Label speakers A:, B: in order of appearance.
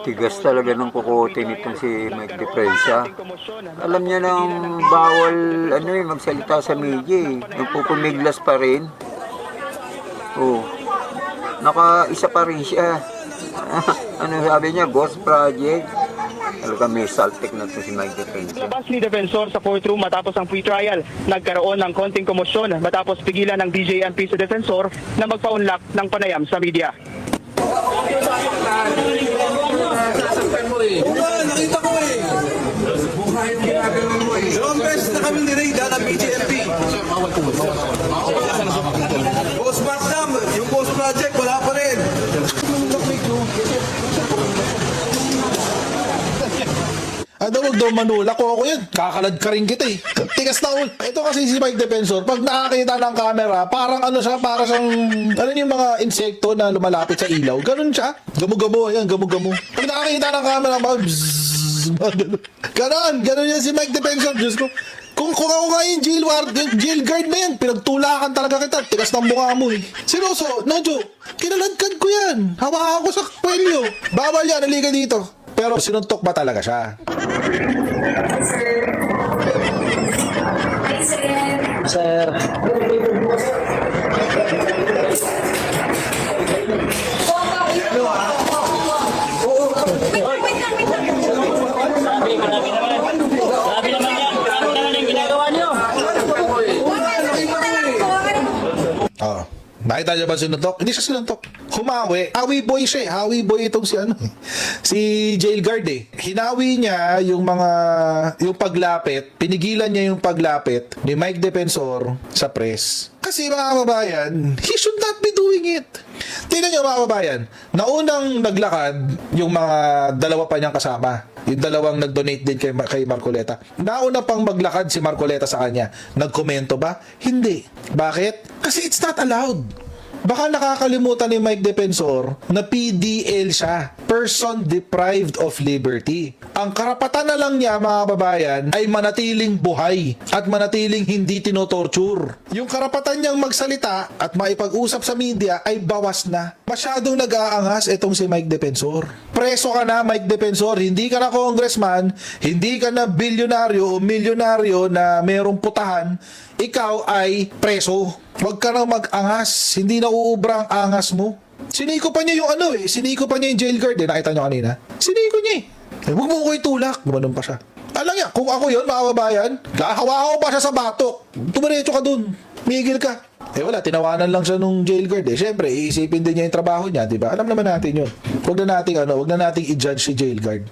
A: Tigas talaga ng kukote nitong si Mike Depresa. Alam niya nang bawal magsalita sa media eh. Nagpupumiglas pa rin. Oh, naka-isa pa rin siya. Ano sabi niya? Ghost Project. Talaga may saltik na to si Mike Depresa.
B: Labas ni Defensor sa courtroom matapos ang pre-trial. Nagkaroon ng konting komosyon matapos pigilan ng DJNP sa Defensor na magpa-unlock ng panayam sa media.
C: Nakita ko eh. Buhay yung ginagawa mo eh. Dalawang beses na kami nirida ng BGMP. Post Markdam, yung post project, wala pa rin.
D: Huwag daw manulak ko ako yan. Kakalad ka rin kita eh. Tigas na ulo. Ito kasi si Mike Defensor, pag nakakita ng camera, parang ano siya, parang siyang, ano yung mga insekto na lumalapit sa ilaw. Ganun siya. Gamu-gamu, ayan, gamu-gamu. Pag nakakita ng camera, mga bzzz, ganun yan si Mike Defensor. Diyos ko. Kung ako nga yung jail guard na yan, pinagtulakan talaga kita. Tigas ng mukha mo eh. Seryoso, no joke. Kinaladkad ko yan. Hawakan ko sa kwelyo. Bawal yan, halika dito. Pero sinuntok ba talaga siya?
E: Sir.
D: Oh. Nakita niyo ba sinuntok? Hindi siya sinuntok. Humawi. Hawi boy siya eh. Hawi boy itong si jail guard eh. Hinawi niya yung paglapit. Pinigilan niya yung paglapit ni Mike Defensor sa press. Kasi mga kababayan, he should not be doing it. Tingnan niyo mga kababayan, naunang naglakad yung mga dalawa pa niyang kasama. Yung dalawang nag-donate din kay Marcoleta. Nauna pang maglakad si Marcoleta sa kanya. Nagkomento ba? Hindi. Bakit? Kasi it's not allowed. Baka nakakalimutan ni Mike Defensor na PDL siya. Person deprived of liberty. Ang karapatan na lang niya, mga kababayan, ay manatiling buhay at manatiling hindi tinotorture. Yung karapatan niyang magsalita at maipag-usap sa media ay bawas na. Masyadong nag-aangas itong si Mike Defensor. Preso ka na, Mike Defensor. Hindi ka na congressman, hindi ka na bilyonaryo o milyonaryo na merong putahan. Ikaw ay preso. Huwag ka nang mag-angas. Hindi na uubra ang angas mo. Siniko pa niya yung siniko pa niya yung jail guard eh. Nakita niyo kanina? Siniko niya eh. Huwag mo ko itulak. Gumanon pa siya. Alam niya, kung ako yun, mga kababayan, hawakan ko pa siya sa batok. Tumiretso ka dun. Migil ka. Wala, tinawanan lang siya nung jail guard eh. Siyempre, iisipin din niya yung trabaho niya, di ba? Alam naman natin yun. Huwag na nating i-judge si jail guard.